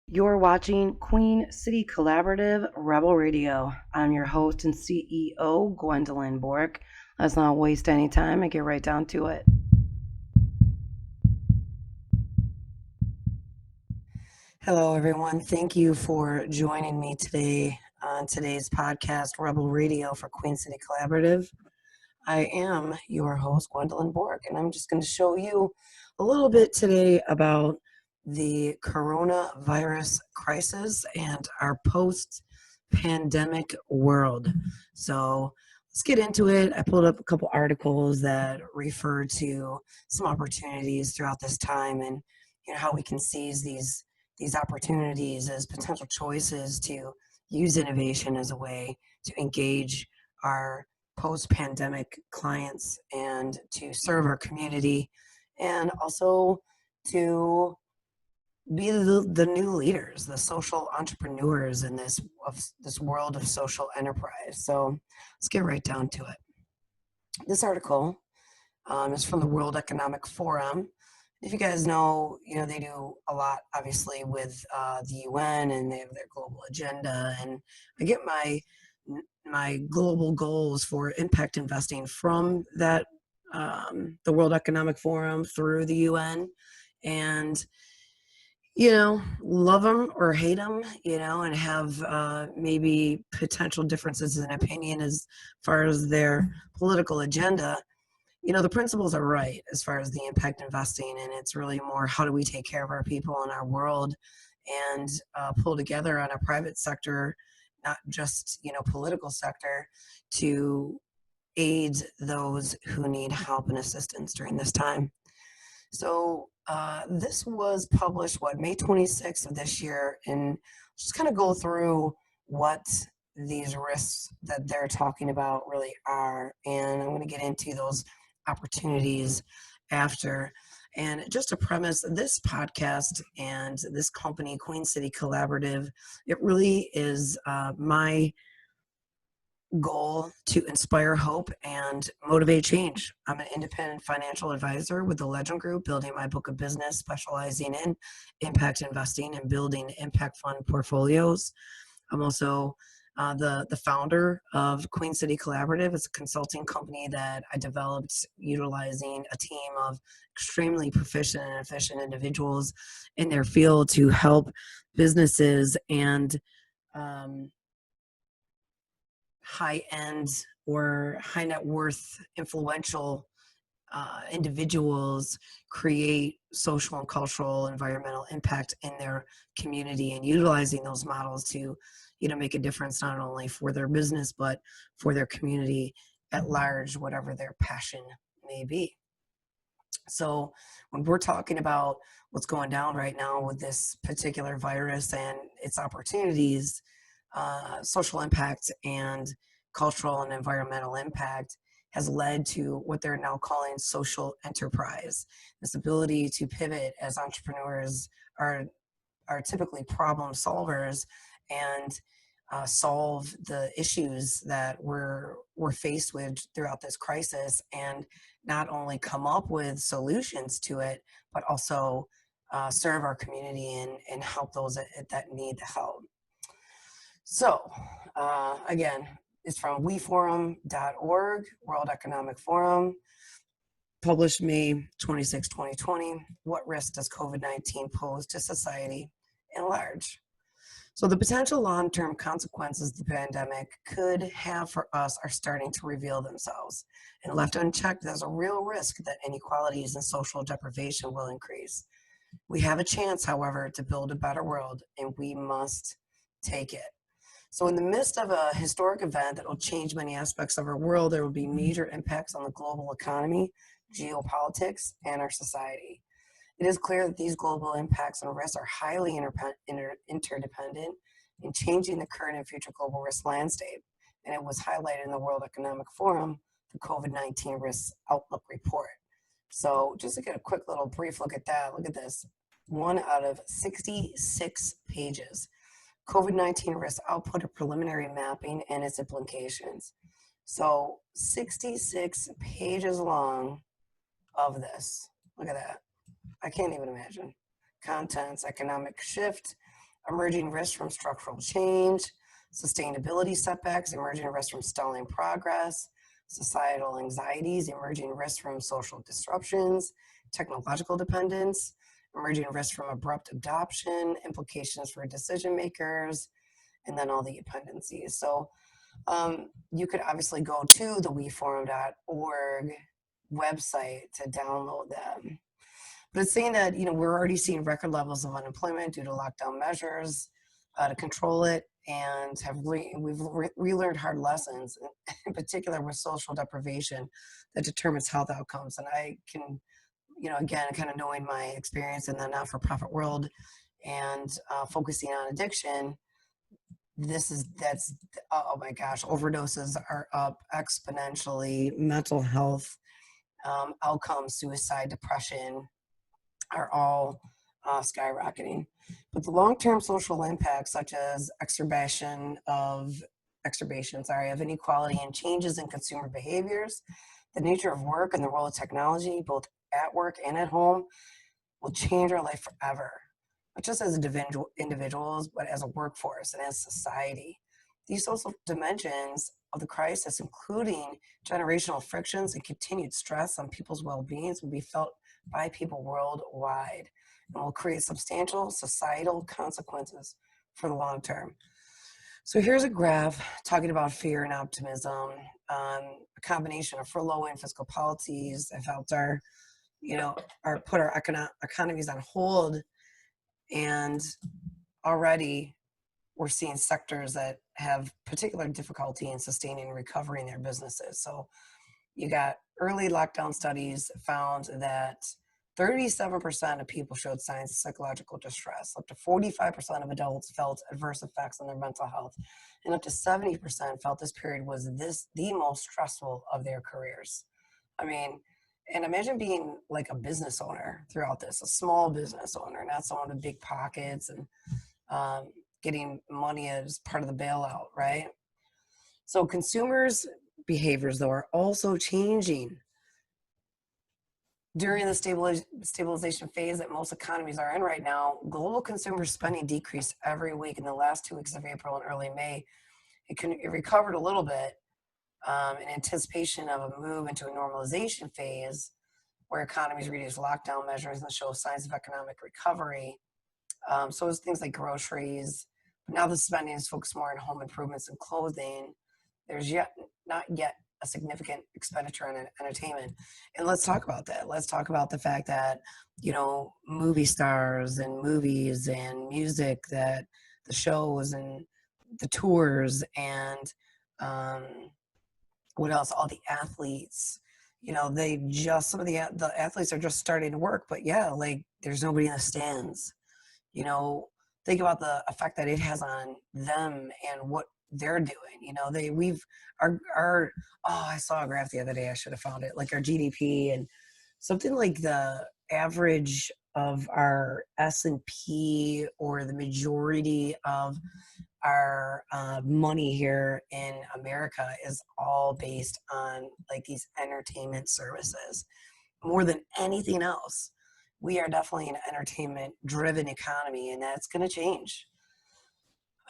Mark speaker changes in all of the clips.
Speaker 1: You're watching Queen City Collaborative Rebel Radio. I'm your host and CEO, Gwendolyn Bork. Let's not waste any time and get right down to it. Hello, everyone. Thank you for joining me today on today's podcast, Rebel Radio for Queen City Collaborative. I am your host, Gwendolyn Bork, and I'm just going to show you a little bit today about the coronavirus crisis and our post-pandemic world. So let's get into it. I pulled up a couple articles that refer to some opportunities throughout this time, and how we can seize these opportunities as potential choices to use innovation as a way to engage our post-pandemic clients and to serve our community, and also to be the new leaders, the social entrepreneurs in this world of social enterprise. So let's get right down to it. This article is from the World Economic Forum. If you guys know, they do a lot, obviously, with the UN, and they have their global agenda. And I get my global goals for impact investing from that the World Economic Forum through the UN. And love them or hate them, and have maybe potential differences in opinion as far as their political agenda. The principles are right as far as the impact investing, and it's really more how do we take care of our people in our world and pull together on a private sector, not just, political sector, to aid those who need help and assistance during this time. So this was published, May 26th of this year, and just kind of go through what these risks that they're talking about really are. And I'm going to get into those opportunities after. And just to premise this podcast and this company, Queen City Collaborative, it really is my goal to inspire hope and motivate change. I'm an independent financial advisor with the Legend Group, building my book of business, specializing in impact investing and building impact fund portfolios. I'm also the founder of Queen City Collaborative. It's a consulting company that I developed utilizing a team of extremely proficient and efficient individuals in their field to help businesses and high-end or high net worth influential individuals create social and cultural environmental impact in their community, and utilizing those models to make a difference not only for their business but for their community at large, whatever their passion may be. So when we're talking about what's going down right now with this particular virus and its opportunities, social impact and cultural and environmental impact has led to what they're now calling social enterprise. This ability to pivot as entrepreneurs are typically problem solvers and solve the issues that we're faced with throughout this crisis, and not only come up with solutions to it, but also serve our community and help those that need the help. So again, it's from weforum.org, World Economic Forum, published May 26, 2020. What risk does COVID-19 pose to society at large? So the potential long-term consequences the pandemic could have for us are starting to reveal themselves. And left unchecked, there's a real risk that inequalities and social deprivation will increase. We have a chance, however, to build a better world, and we must take it. So in the midst of a historic event that will change many aspects of our world, there will be major impacts on the global economy, geopolitics, and our society. It is clear that these global impacts and risks are highly interdependent in changing the current and future global risk landscape, and it was highlighted in the World Economic Forum, the COVID-19 Risk Outlook Report. So just to get a quick little brief look at that, look at this. 1 out of 66 pages. COVID-19 risk output, a preliminary mapping and its implications. So 66 pages long of this. Look at that. I can't even imagine. Contents, economic shift, emerging risks from structural change, sustainability setbacks, emerging risks from stalling progress, societal anxieties, emerging risks from social disruptions, technological dependence, emerging risks from abrupt adoption, implications for decision makers, and then all the appendices. So you could obviously go to the weforum.org website to download them. But it's saying that, we're already seeing record levels of unemployment due to lockdown measures to control it, and we've relearned hard lessons, in particular with social deprivation that determines health outcomes. And I can, again, kind of knowing my experience in the not-for-profit world and focusing on addiction, oh my gosh, overdoses are up exponentially. Mental health outcomes, suicide, depression are all skyrocketing. But the long-term social impacts, such as exacerbation of inequality and changes in consumer behaviors, the nature of work and the role of technology, both at work and at home, will change our life forever. Not just as individuals, but as a workforce and as society. These social dimensions of the crisis, including generational frictions and continued stress on people's well-beings, will be felt by people worldwide and will create substantial societal consequences for the long term. So here's a graph talking about fear and optimism. A combination of furloughing fiscal policies have helped put our economies on hold. And already we're seeing sectors that have particular difficulty in sustaining and recovering their businesses. So you got early lockdown studies found that 37% of people showed signs of psychological distress. Up to 45% of adults felt adverse effects on their mental health. And up to 70% felt this period was the most stressful of their careers. I mean, and imagine being like a business owner throughout this, a small business owner, not someone with big pockets and getting money as part of the bailout, right? So consumers' behaviors, though, are also changing. During the stabilization phase that most economies are in right now, global consumer spending decreased every week in the last 2 weeks of April and early May. It recovered a little bit in anticipation of a move into a normalization phase where economies reduce lockdown measures and show signs of economic recovery. So it's things like groceries. But now the spending is focused more on home improvements and clothing. There's not yet a significant expenditure on entertainment. And let's talk about that. Let's talk about the fact that, movie stars and movies and music, that the shows and the tours and what else? All the athletes, some of the athletes are just starting to work, but yeah, like there's nobody in the stands. Think about the effect that it has on them and what they're doing. I saw a graph the other day, I should have found it, like our GDP and something like the average of our S&P or the majority of our money here in America is all based on like these entertainment services more than anything else. We are definitely an entertainment driven economy, and that's going to change.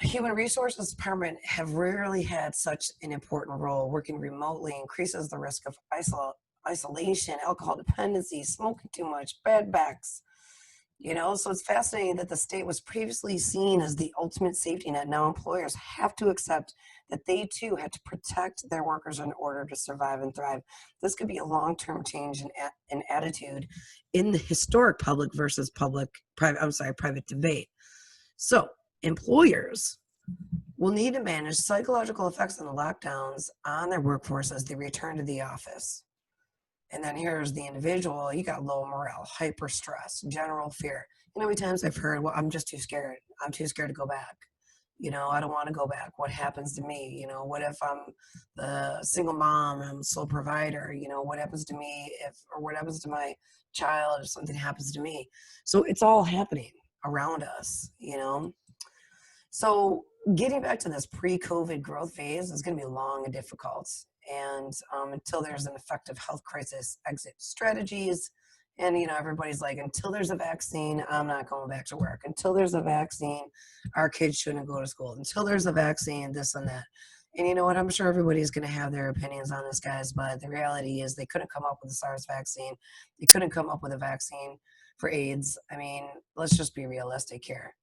Speaker 1: Human resources department have rarely had such an important role. Working remotely increases the risk of isolation, alcohol dependency, smoking too much, bad backs. So it's fascinating that the state was previously seen as the ultimate safety net. Now employers have to accept that they too had to protect their workers in order to survive and thrive. This could be a long-term change in attitude in the historic public versus private debate. So employers will need to manage psychological effects of the lockdowns on their workforce as they return to the office. And then here's the individual. You got low morale, hyper stress, general fear. How many times I've heard, well, I'm just too scared. I'm too scared to go back. I don't want to go back. What happens to me? What if I'm the single mom and I'm a sole provider? What happens to me what happens to my child if something happens to me? So it's all happening around us, So getting back to this pre-COVID growth phase is going to be long and difficult. And until there's an effective health crisis exit strategies And, everybody's like, until there's a vaccine, I'm not going back to work. Until there's a vaccine, our kids shouldn't go to school. Until there's a vaccine, this and that. And you know what? I'm sure everybody's going to have their opinions on this, guys. But the reality is they couldn't come up with a SARS vaccine. They couldn't come up with a vaccine for AIDS. I mean, let's just be realistic here.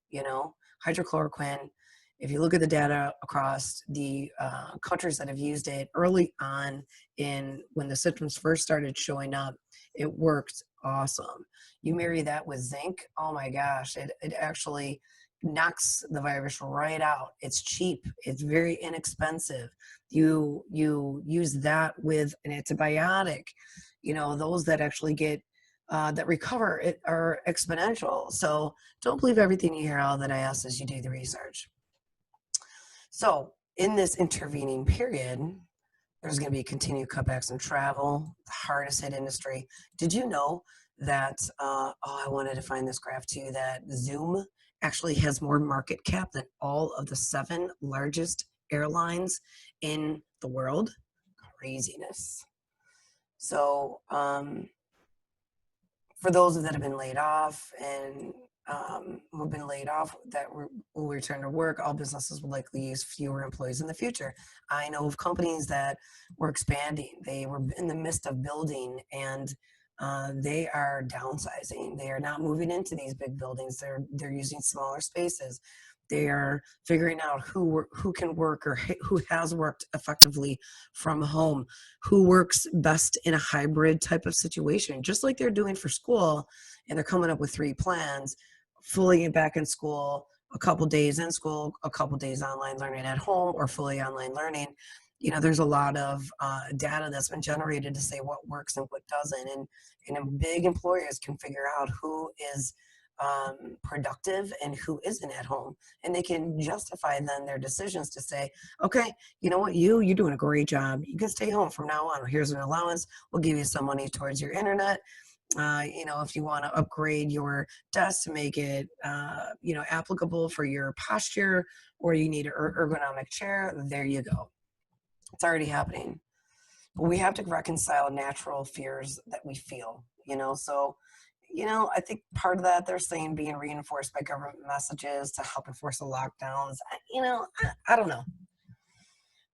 Speaker 1: Hydrochloroquine, if you look at the data across the countries that have used it early on when the symptoms first started showing up, it worked awesome. You marry that with zinc, oh my gosh, it actually knocks the virus right out. It's cheap. It's very inexpensive. You use that with an antibiotic. Those that actually get that recover it are exponential. So don't believe everything you hear. All that I ask is you do the research. So in this intervening period, there's going to be continued cutbacks in travel, the hardest hit industry. Did you know that, I wanted to find this graph too, that Zoom actually has more market cap than all of the 7 largest airlines in the world? Craziness. So, for those that have been laid off and who've been laid off that will return to work, all businesses will likely use fewer employees in the future. I know of companies that were expanding. They were in the midst of building, and they are downsizing. They are not moving into these big buildings. They're using smaller spaces. They are figuring out who can work or who has worked effectively from home, who works best in a hybrid type of situation, just like they're doing for school. And they're coming up with 3 plans: fully back in school, a couple days in school, a couple days online learning at home, or fully online learning. There's a lot of data that's been generated to say what works and what doesn't. And big employers can figure out who is productive and who isn't at home, and they can justify then their decisions to say, okay, you know what, you're doing a great job, you can stay home from now on. Here's an allowance, we'll give you some money towards your internet. If you want to upgrade your desk to make it applicable for your posture, or you need an ergonomic chair, there you go. It's already happening. But we have to reconcile natural fears that we feel. So I think part of that, they're saying, being reinforced by government messages to help enforce the lockdowns. I don't know.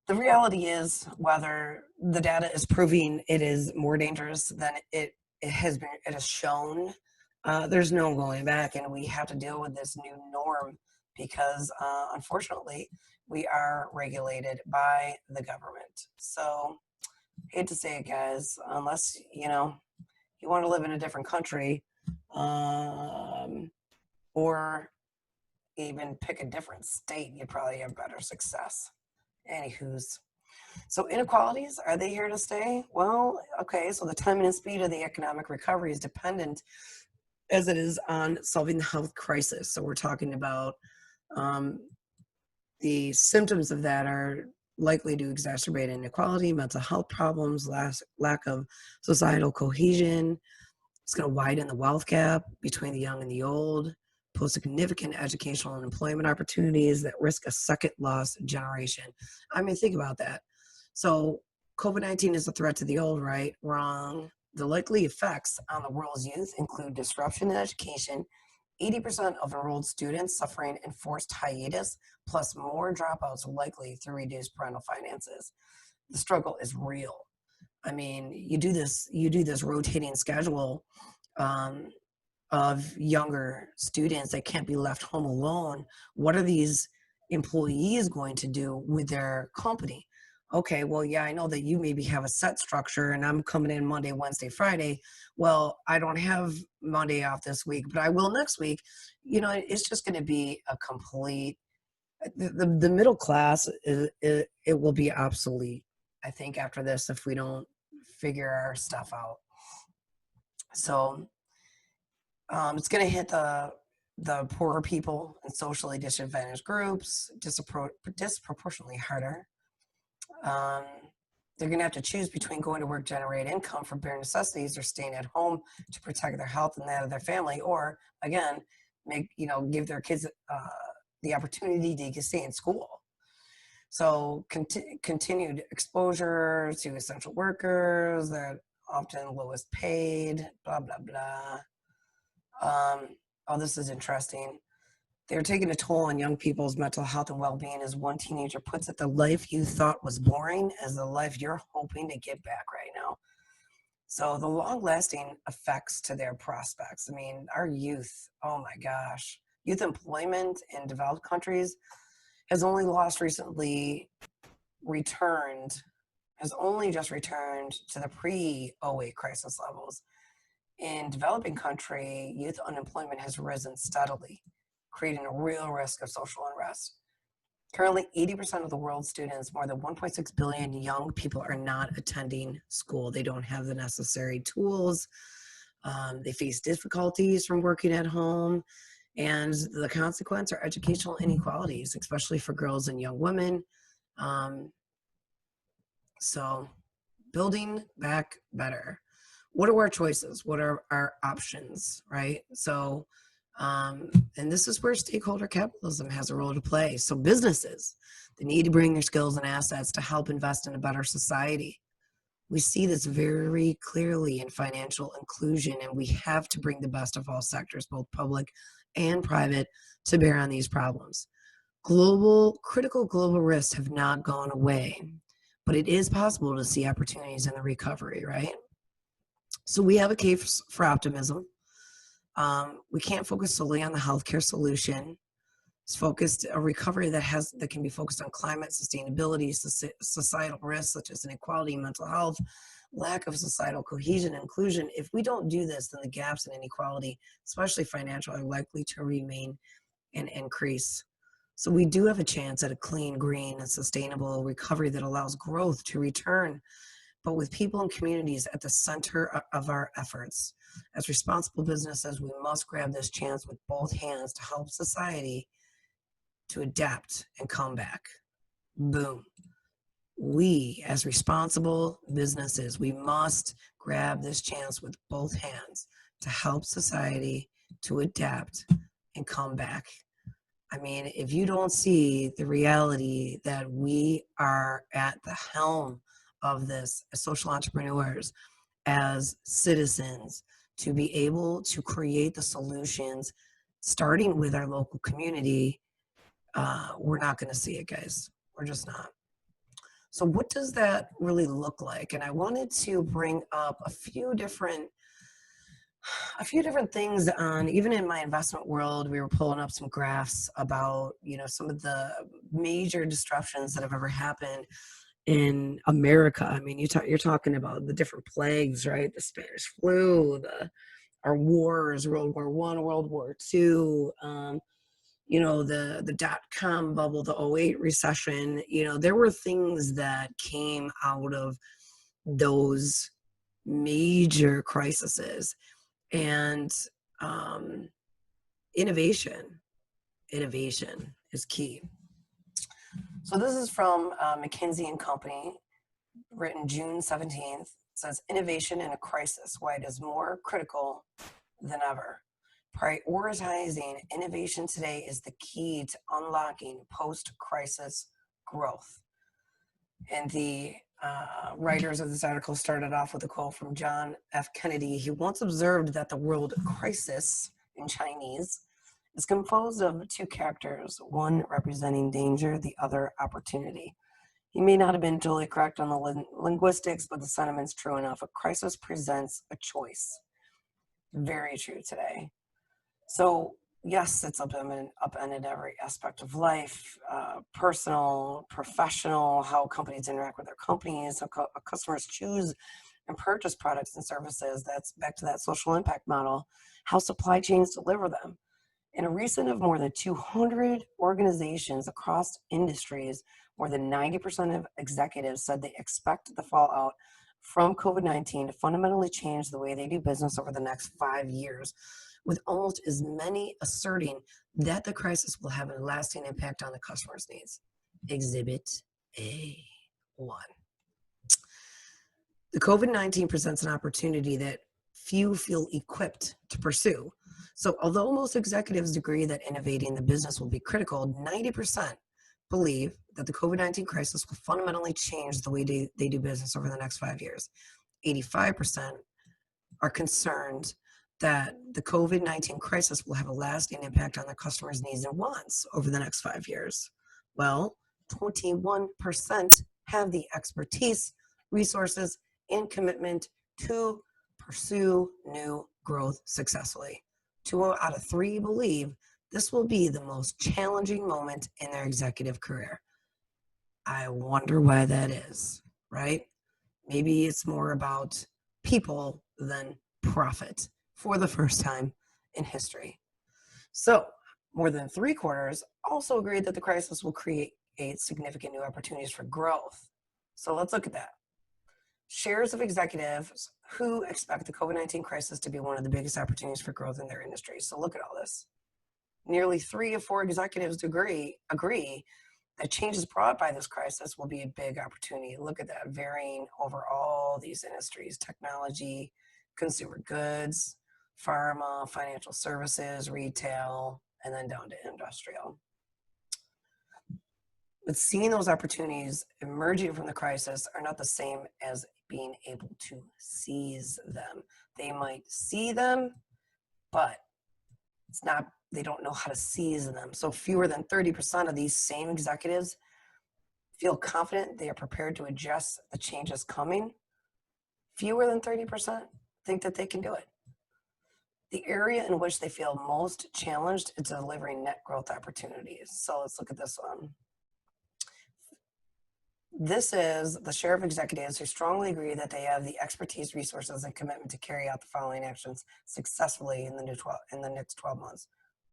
Speaker 1: The reality is, whether the data is proving it is more dangerous than it has shown, there's no going back, and we have to deal with this new norm because, unfortunately, we are regulated by the government. So, hate to say it, guys, unless you want to live in a different country, or even pick a different state, you probably have better success. Anywho's. So inequalities, are they here to stay? Well, okay, so the time and speed of the economic recovery is dependent, as it is, on solving the health crisis. So we're talking about the symptoms of that are likely to exacerbate inequality, mental health problems, lack of societal cohesion. It's going to widen the wealth gap between the young and the old, pose significant educational and employment opportunities that risk a second lost generation. I mean, think about that. So COVID-19 is a threat to the old, right? Wrong. The likely effects on the world's youth include disruption in education, 80% of enrolled students suffering enforced hiatus, plus more dropouts likely through reduced parental finances. The struggle is real. I mean, you do this rotating schedule of younger students that can't be left home alone. What are these employees going to do with their company? Okay, well, yeah, I know that you maybe have a set structure and I'm coming in Monday, Wednesday, Friday. Well, I don't have Monday off this week, but I will next week. It's just going to be a complete, the middle class, it will be obsolete, I think, after this, if we don't figure our stuff out. So it's going to hit the poorer people and socially disadvantaged groups disproportionately harder. They're going to have to choose between going to work, generate income for bare necessities, or staying at home to protect their health and that of their family, or again, give their kids the opportunity to stay in school. So continued exposure to essential workers, that often lowest paid, blah, blah, blah. Oh, this is interesting. They're taking a toll on young people's mental health and well-being. As one teenager puts it, the life you thought was boring is the life you're hoping to get back right now. So the long-lasting effects to their prospects. I mean, our youth, oh my gosh. Youth employment in developed countries has only just returned to the pre-08 crisis levels. In developing country, youth unemployment has risen steadily, creating a real risk of social unrest. Currently, 80% of the world's students, more than 1.6 billion young people, are not attending school. They don't have the necessary tools. They face difficulties from working at home. And the consequence are educational inequalities, especially for girls and young women. So building back better. What are our choices? What are our options, right? So, and this is where stakeholder capitalism has a role to play. So businesses, they need to bring their skills and assets to help invest in a better society. We see this very clearly in financial inclusion, and we have to bring the best of all sectors, both public and private, to bear on these problems. Critical global risks have not gone away, but it is possible to see opportunities in the recovery, right? So we have a case for optimism. We can't focus solely on the healthcare solution. It's focused a recovery that can be focused on climate, sustainability, societal risks such as inequality, mental health, lack of societal cohesion and inclusion. If we don't do this, then the gaps in inequality, especially financial, are likely to remain and increase. So we do have a chance at a clean, green, and sustainable recovery that allows growth to return, but with people and communities at the center of our efforts. As responsible businesses, we must grab this chance with both hands to help society to adapt and come back. Boom. We, as responsible businesses, we must grab this chance with both hands to help society to adapt and come back. I mean, if you don't see the reality that we are at the helm of this as social entrepreneurs, as citizens, to be able to create the solutions, starting with our local community, we're not going to see it, guys. We're just not. So what does that really look like? And I wanted to bring up a few different things on, even in my investment world, we were pulling up some graphs about, some of the major disruptions that have ever happened in America. I mean, you're talking about the different plagues, right? The Spanish flu, our wars, World War I, World War II, the dot-com bubble, the '08 recession. There were things that came out of those major crises. And innovation is key. So this is from McKinsey & Company, written June 17th. It says, innovation in a crisis, why it is more critical than ever. Prioritizing innovation today is the key to unlocking post-crisis growth. And the writers of this article started off with a quote from John F. Kennedy. He once observed that the word crisis in Chinese is composed of two characters, one representing danger, the other opportunity. He may not have been totally correct on the linguistics, but the sentiment's true enough. A crisis presents a choice. Very true today. So yes, it's upended every aspect of life, personal, professional, how companies interact with their companies, how customers choose and purchase products and services. That's back to that social impact model, how supply chains deliver them. In a recent of more than 200 organizations across industries, more than 90% of executives said they expect the fallout from COVID-19 to fundamentally change the way they do business over the next 5 years, with almost as many asserting that the crisis will have a lasting impact on the customer's needs. Exhibit A1. The COVID-19 presents an opportunity that few feel equipped to pursue. So although most executives agree that innovating the business will be critical, 90% believe that the COVID-19 crisis will fundamentally change the way they do business over the next 5 years. 85% are concerned that the COVID-19 crisis will have a lasting impact on their customers' needs and wants over the next 5 years. Well, 21% have the expertise, resources, and commitment to pursue new growth successfully. 2 out of 3 believe this will be the most challenging moment in their executive career. I wonder why that is, right? Maybe it's more about people than profit for the first time in history. So, more than 3/4 also agreed that the crisis will create significant new opportunities for growth. So let's look at that. Shares of executives who expect the COVID-19 crisis to be one of the biggest opportunities for growth in their industry. So look at all this. Nearly 3 of 4 executives agree that changes brought by this crisis will be a big opportunity. Look at that, varying over all these industries: technology, consumer goods, pharma, financial services, retail, and then down to industrial. But seeing those opportunities emerging from the crisis are not the same as being able to seize them. They might see them, but it's not, they don't know how to seize them. So fewer than 30% of these same executives feel confident they are prepared to adjust the changes coming. Fewer than 30% think that they can do it. The area in which they feel most challenged is delivering net growth opportunities. So let's look at this one. This is the share of executives who strongly agree that they have the expertise, resources, and commitment to carry out the following actions successfully in the next 12 months.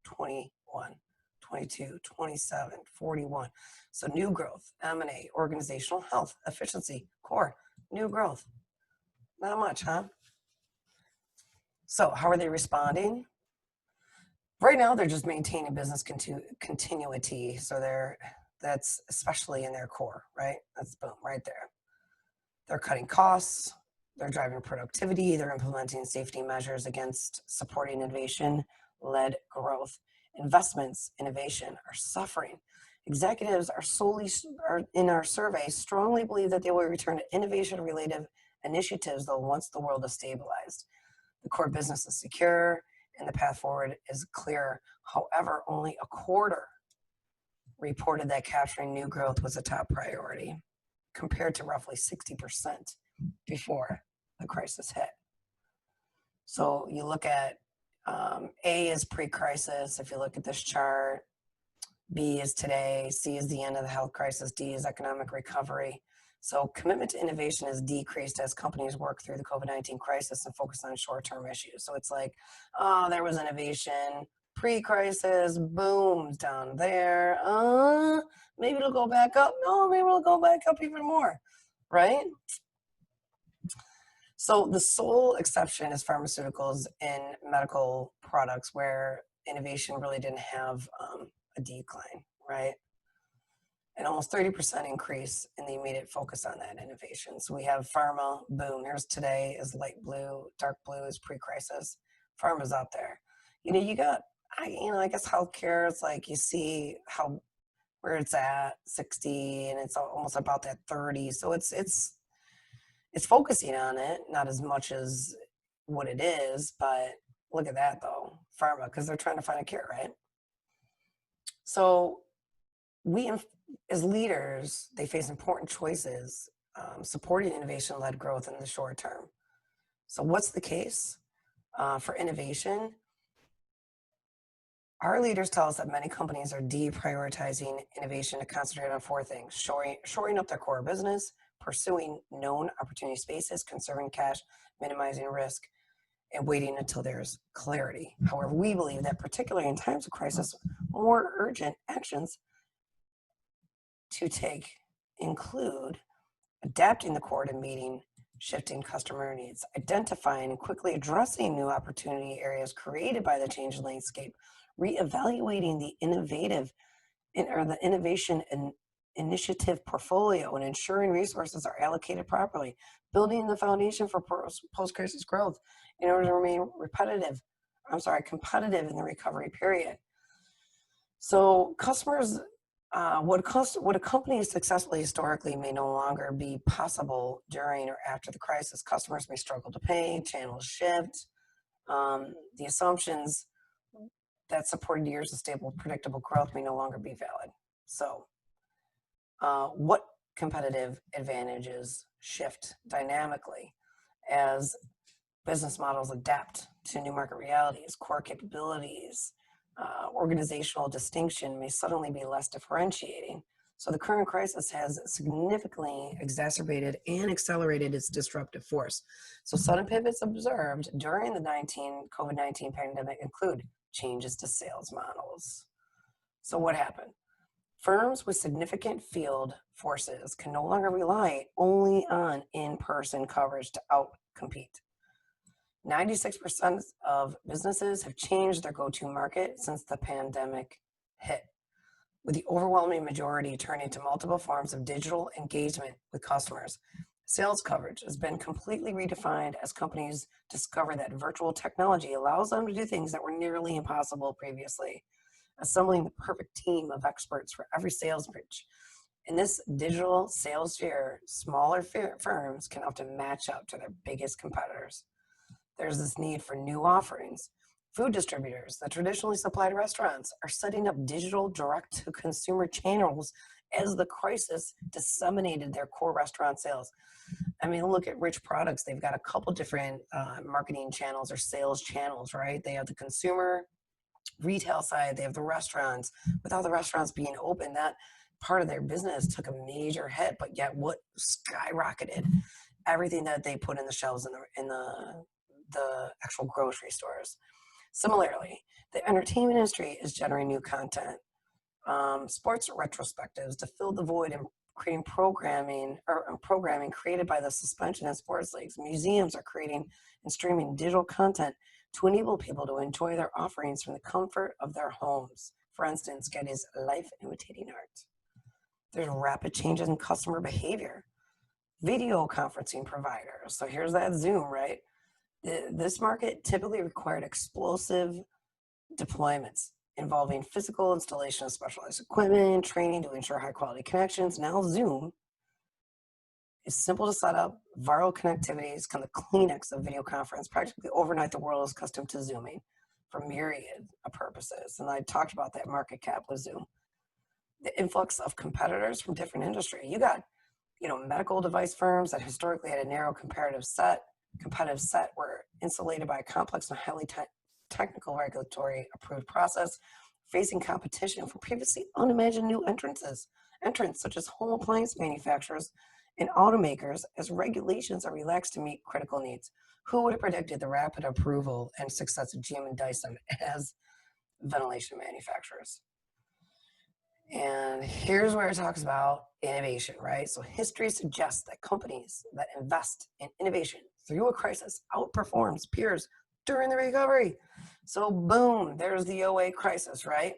Speaker 1: 21, 22, 27, 41. So new growth, M&A, organizational health, efficiency, core, new growth. Not much, huh? So how are they responding? Right now, they're just maintaining business continuity. So that's especially in their core, right? That's boom, right there. They're cutting costs, they're driving productivity, they're implementing safety measures against supporting innovation-led growth. Investments, innovation are suffering. Executives are in our survey strongly believe that they will return to innovation-related initiatives, though, once the world is stabilized. The core business is secure and the path forward is clear. However, only a quarter reported that capturing new growth was a top priority, compared to roughly 60% before the crisis hit. So you look at A is pre-crisis. If you look at this chart, B is today, C is the end of the health crisis, D is economic recovery. So commitment to innovation has decreased as companies work through the COVID-19 crisis and focus on short-term issues. So it's like, oh, there was innovation, pre-crisis, boom, down there. Maybe it'll go back up. No, maybe it'll go back up even more, right? So the sole exception is pharmaceuticals and medical products, where innovation really didn't have a decline, right? And almost 30% increase in the immediate focus on that innovation. So we have pharma, boom. Here's today is light blue, dark blue is pre-crisis. Pharma's out there. You got, I guess healthcare, it's like you see where it's at 60 and it's almost about that 30. So it's focusing on it, not as much as what it is, but look at that though, pharma, because they're trying to find a cure, right? So we, as leaders, they face important choices supporting innovation-led growth in the short term. So what's the case for innovation? Our leaders tell us that many companies are deprioritizing innovation to concentrate on 4 things: shoring up their core business, pursuing known opportunity spaces, conserving cash, minimizing risk, and waiting until there's clarity. However, we believe that particularly in times of crisis, more urgent actions to take include adapting the core to meeting shifting customer needs, identifying and quickly addressing new opportunity areas created by the changing landscape, reevaluating the innovation and initiative portfolio and ensuring resources are allocated properly, building the foundation for post-crisis growth in order to remain competitive in the recovery period. So customers What a company successfully historically may no longer be possible during or after the crisis. Customers may struggle to pay, channels shift, the assumptions that supported years of stable, predictable growth may no longer be valid. So, what competitive advantages shift dynamically as business models adapt to new market realities, core capabilities, organizational distinction may suddenly be less differentiating. So the current crisis has significantly exacerbated and accelerated its disruptive force. So sudden pivots observed during the COVID-19 pandemic include changes to sales models. So what happened? Firms with significant field forces can no longer rely only on in-person coverage to outcompete. 96% of businesses have changed their go-to market since the pandemic hit, with the overwhelming majority turning to multiple forms of digital engagement with customers. Sales coverage has been completely redefined as companies discover that virtual technology allows them to do things that were nearly impossible previously, assembling the perfect team of experts for every sales pitch. In this digital sales sphere, smaller firms can often match up to their biggest competitors. There's this need for new offerings. Food distributors that traditionally supplied restaurants are setting up digital direct-to-consumer channels as the crisis disseminated their core restaurant sales. I mean, look at Rich Products. They've got a couple different marketing channels or sales channels, right? They have the consumer retail side, they have the restaurants. Without the restaurants being open, that part of their business took a major hit, but yet what skyrocketed? Everything that they put in the shelves in the actual grocery stores. Similarly, the entertainment industry is generating new content. Sports retrospectives to fill the void in creating programming created by the suspension of sports leagues. Museums are creating and streaming digital content to enable people to enjoy their offerings from the comfort of their homes. For instance, Getty's life imitating art. There's rapid changes in customer behavior. Video conferencing providers. So here's that Zoom, right? This market typically required explosive deployments involving physical installation of specialized equipment, training to ensure high quality connections. Now Zoom is simple to set up, viral connectivity is kind of the Kleenex of video conference. Practically overnight, the world is accustomed to Zooming for myriad of purposes. And I talked about that market cap with Zoom. The influx of competitors from different industry. You got, medical device firms that historically had a narrow competitive set were insulated by a complex and highly technical regulatory approved process, facing competition from previously unimagined new entrants such as home appliance manufacturers and automakers as regulations are relaxed to meet critical needs. Who would have predicted the rapid approval and success of GM and Dyson as ventilation manufacturers? And here's where it talks about innovation, right? So history suggests that companies that invest in innovation through a crisis outperforms peers during the recovery. So boom, there's the '08 crisis, right?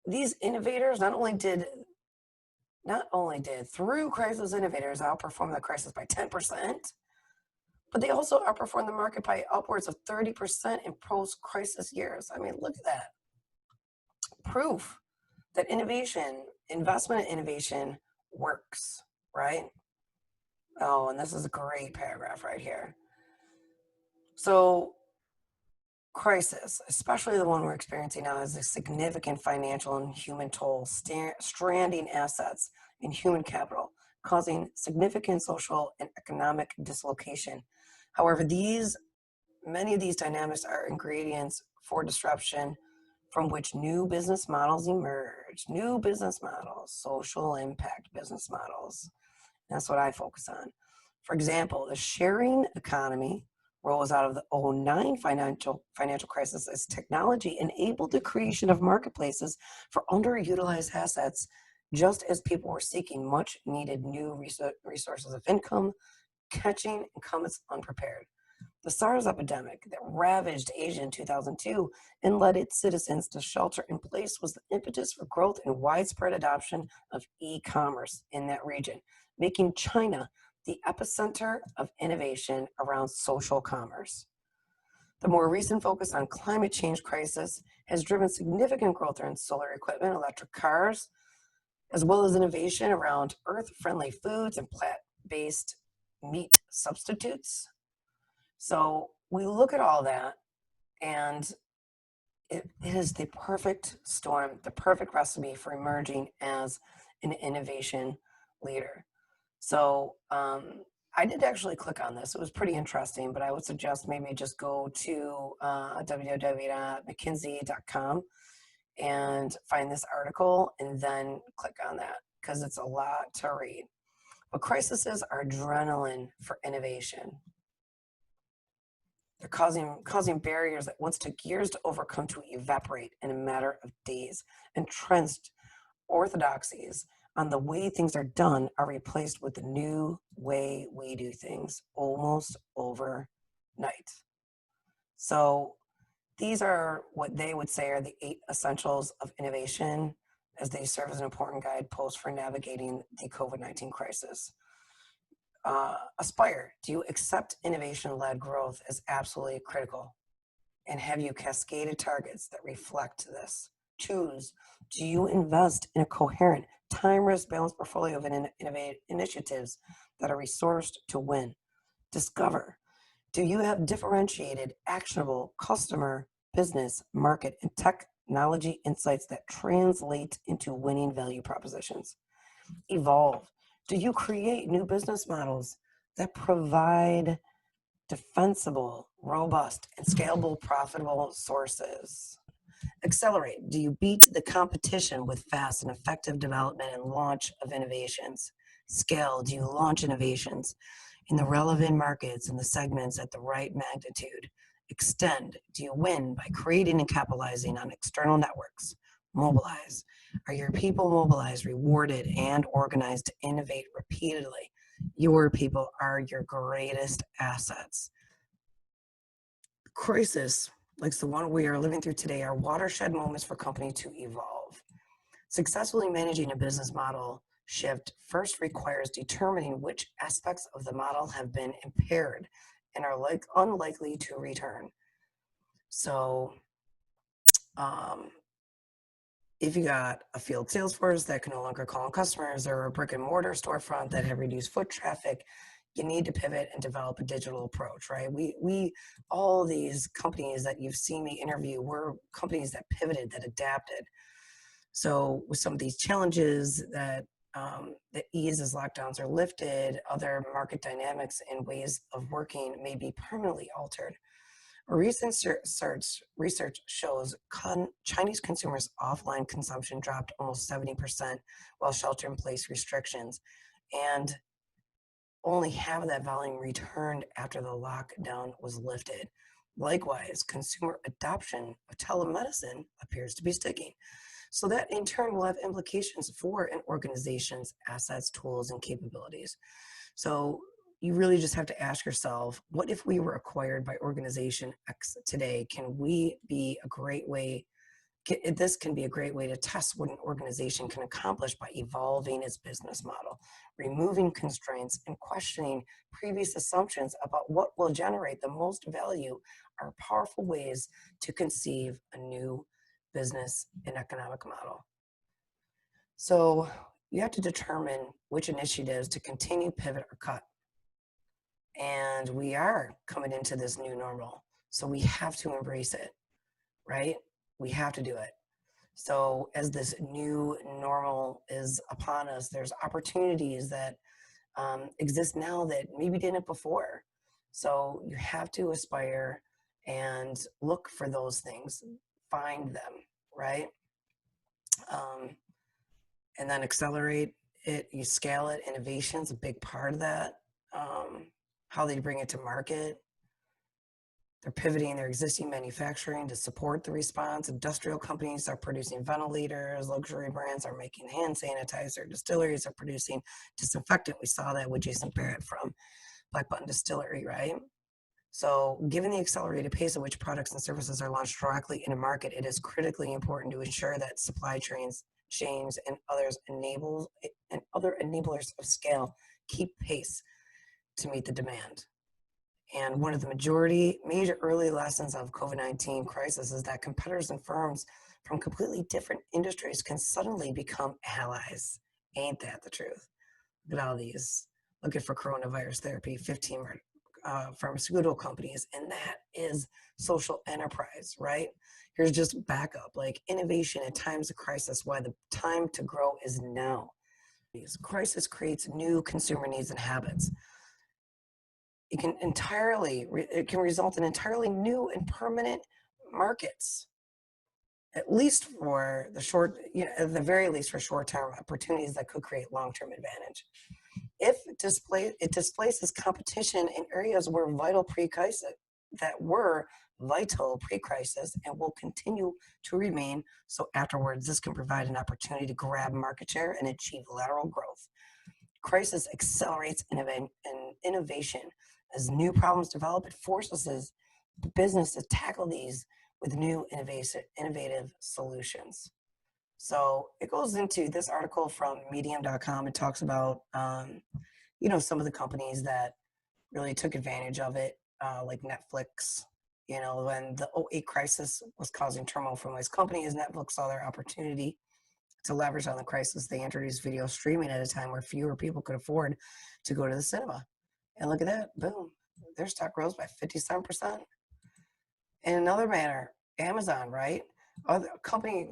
Speaker 1: These innovators not only did through crisis innovators outperform the crisis by 10%, but they also outperformed the market by upwards of 30% in post-crisis years. I mean, look at that. Proof that investment in innovation works, right? Oh, and this is a great paragraph right here. So crisis, especially the one we're experiencing now, has a significant financial and human toll, stranding assets and human capital, causing significant social and economic dislocation. However, many of these dynamics are ingredients for disruption from which new business models emerge. New business models, social impact business models. That's what I focus on. For example, the sharing economy rose out of the '09 financial crisis as technology enabled the creation of marketplaces for underutilized assets, just as people were seeking much needed new resources of income, catching incumbents unprepared. The SARS epidemic that ravaged Asia in 2002 and led its citizens to shelter in place was the impetus for growth and widespread adoption of e-commerce in that region, making China the epicenter of innovation around social commerce. The more recent focus on climate change crisis has driven significant growth in solar equipment, electric cars, as well as innovation around earth-friendly foods and plant-based meat substitutes. So we look at all that, and it is the perfect storm, the perfect recipe for emerging as an innovation leader. So I did actually click on this. It was pretty interesting, but I would suggest maybe just go to www.mckinsey.com and find this article and then click on that because it's a lot to read. But crises are adrenaline for innovation. They're causing barriers that once took years to overcome to evaporate in a matter of days. Entrenched orthodoxies on the way things are done are replaced with the new way we do things almost overnight. So these are what they would say are the 8 essentials of innovation, as they serve as an important guidepost for navigating the COVID-19 crisis. Aspire. Do you accept innovation-led growth as absolutely critical? And have you cascaded targets that reflect this? Choose. Do you invest in a coherent, time-risk balanced portfolio of innovative initiatives that are resourced to win? Discover. Do you have differentiated, actionable customer, business, market, and technology insights that translate into winning value propositions? Evolve. Do you create new business models that provide defensible, robust, and scalable profitable sources? Accelerate. Do you beat the competition with fast and effective development and launch of innovations? Scale. Do you launch innovations in the relevant markets and the segments at the right magnitude? Extend. Do you win by creating and capitalizing on external networks? Mobilize. Are your people mobilized, rewarded, and organized to innovate repeatedly? Your people are your greatest assets. Crisis, like the one we are living through today, are watershed moments for companies to evolve. Successfully managing a business model shift first requires determining which aspects of the model have been impaired and are unlikely to return. So, if you got a field sales force that can no longer call on customers, or a brick and mortar storefront that have reduced foot traffic, you need to pivot and develop a digital approach, right? All these companies that you've seen me interview were companies that pivoted, that adapted. So with some of these challenges that ease as lockdowns are lifted, other market dynamics and ways of working may be permanently altered. Recent research shows Chinese consumers' offline consumption dropped almost 70% while shelter-in-place restrictions, and only half of that volume returned after the lockdown was lifted. Likewise, consumer adoption of telemedicine appears to be sticking. So that in turn will have implications for an organization's assets, tools, and capabilities. So you really just have to ask yourself, what if we were acquired by organization X today? Can we be a great way, this can be a great way to test what an organization can accomplish by evolving its business model, removing constraints, and questioning previous assumptions about what will generate the most value are powerful ways to conceive a new business and economic model. So you have to determine which initiatives to continue, pivot, or cut. And we are coming into this new normal. So we have to embrace it, right? We have to do it. So as this new normal is upon us, there's opportunities that exist now that maybe didn't before. So you have to aspire and look for those things, find them, right? And then accelerate it, you scale it. Innovation's a big part of that. How they bring it to market. They're pivoting their existing manufacturing to support the response. Industrial companies are producing ventilators. Luxury brands are making hand sanitizer. Distilleries are producing disinfectant. We saw that with Jason Barrett from Black Button Distillery, right? So given the accelerated pace at which products and services are launched directly in a market, it is critically important to ensure that supply chains and other enablers of scale keep pace to meet the demand. And one of the major early lessons of COVID-19 crisis is that competitors and firms from completely different industries can suddenly become allies. Ain't that the truth? Look at all these looking for coronavirus therapy, 15 pharmaceutical companies, and that is social enterprise, right? Here's just backup, like innovation at times of crisis, why the time to grow is now. Crisis creates new consumer needs and habits. It can result in entirely new and permanent markets, at least for the short, at the very least for short-term opportunities that could create long-term advantage. If it displaces competition in areas where vital pre-crisis and will continue to remain so afterwards, this can provide an opportunity to grab market share and achieve lateral growth. Crisis accelerates innovation. As new problems develop, it forces business to tackle these with new innovative solutions. So it goes into this article from medium.com. It talks about, some of the companies that really took advantage of it, like Netflix. When the '08 crisis was causing turmoil for most companies, Netflix saw their opportunity to leverage on the crisis. They introduced video streaming at a time where fewer people could afford to go to the cinema. And look at that, boom, their stock rose by 57%. In another manner, Amazon, right?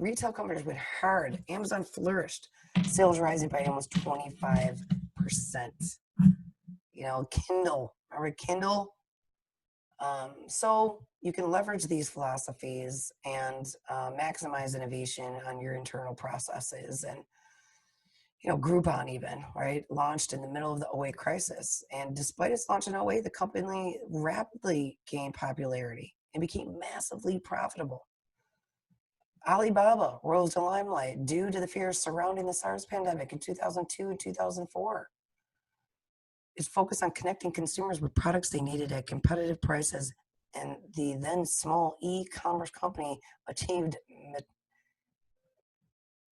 Speaker 1: Retail companies went hard. Amazon flourished, sales rising by almost 25%. Kindle, remember Kindle? So you can leverage these philosophies and maximize innovation on your internal processes. And Groupon even, right, launched in the middle of the '08 crisis. And despite its launch in '08, the company rapidly gained popularity and became massively profitable. Alibaba rose to limelight due to the fears surrounding the SARS pandemic in 2002 and 2004. Its focus on connecting consumers with products they needed at competitive prices, and the then small e-commerce company achieved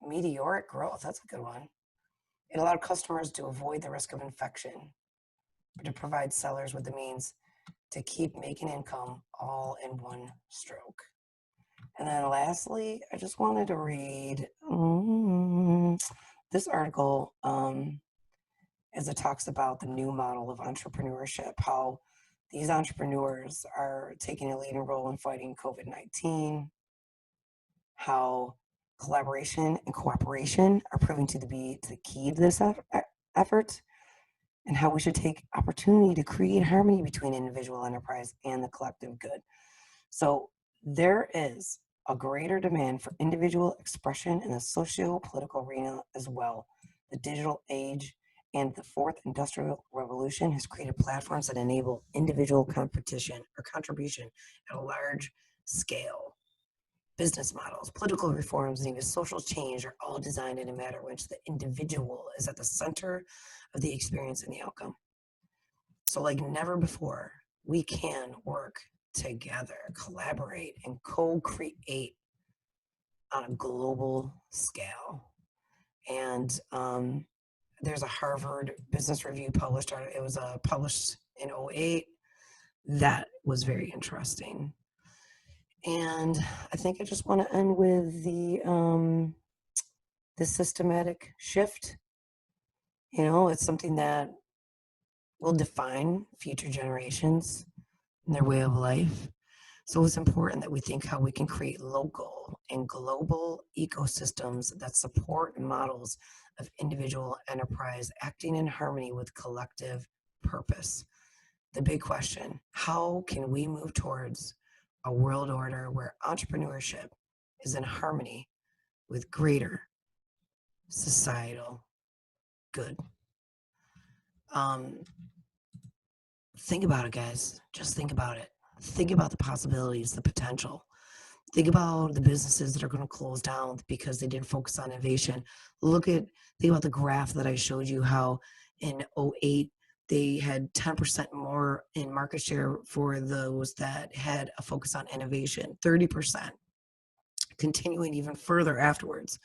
Speaker 1: meteoric growth. That's a good one. It allowed customers to avoid the risk of infection, but to provide sellers with the means to keep making income all in one stroke. And then lastly, I just wanted to read this article as it talks about the new model of entrepreneurship, how these entrepreneurs are taking a leading role in fighting COVID-19, how collaboration and cooperation are proving to be the key to this effort, and how we should take opportunity to create harmony between individual enterprise and the collective good. So there is a greater demand for individual expression in the socio-political arena as well. The digital age and the fourth industrial revolution has created platforms that enable individual competition or contribution at a large scale. Business models, political reforms, and even social change are all designed in a manner in which the individual is at the center of the experience and the outcome. So like never before, we can work together, collaborate, and co-create on a global scale. And there's a Harvard Business Review published, it was published in '08. That was very interesting. And I think I just want to end with the systematic shift. It's something that will define future generations and their way of life. So it's important that we think how we can create local and global ecosystems that support models of individual enterprise acting in harmony with collective purpose. The big question, how can we move towards a world order where entrepreneurship is in harmony with greater societal good? Think about it, guys. Just think about it. Think about the possibilities, the potential. Think about the businesses that are going to close down because they didn't focus on innovation. Think about the graph that I showed you, how in '08, they had 10% more in market share for those that had a focus on innovation, 30%, continuing even further afterwards.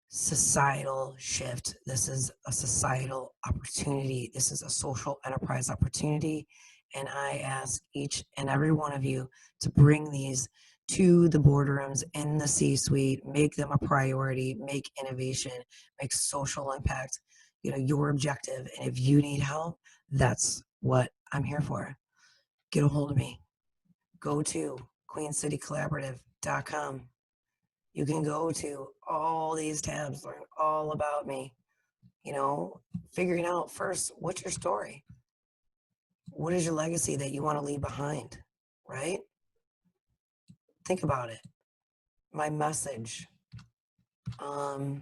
Speaker 1: Societal shift. This is a societal opportunity. This is a social enterprise opportunity. And I ask each and every one of you to bring these to the boardrooms in the C-suite, make them a priority, make innovation, make social impact, your objective. And if you need help, that's what I'm here for. Get a hold of me. Go to queencitycollaborative.com. You can go to all these tabs, learn all about me, figuring out first, what's your story? What is your legacy that you want to leave behind, right? Think about it. My message, my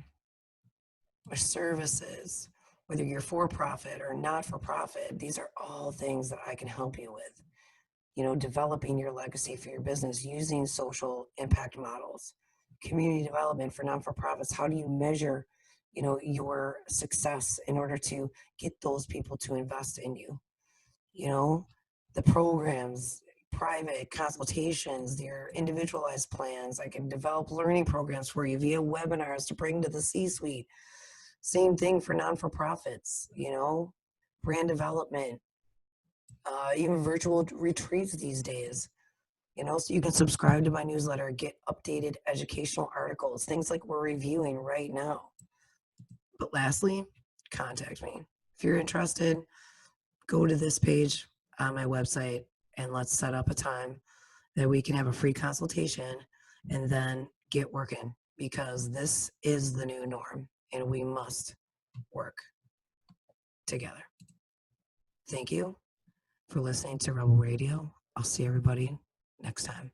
Speaker 1: services, whether you're for profit or not for profit, these are all things that I can help you with. Developing your legacy for your business using social impact models, community development for non-for-profits. How do you measure, your success in order to get those people to invest in you? The programs, private consultations, your individualized plans. I can develop learning programs for you via webinars to bring to the C-suite. Same thing for non-for-profits, brand development, even virtual retreats these days, so you can subscribe to my newsletter, get updated educational articles, things like we're reviewing right now. But lastly, contact me. If you're interested, go to this page on my website and let's set up a time that we can have a free consultation and then get working, because this is the new norm and we must work together. Thank you for listening to Rebel Radio. I'll see everybody next time.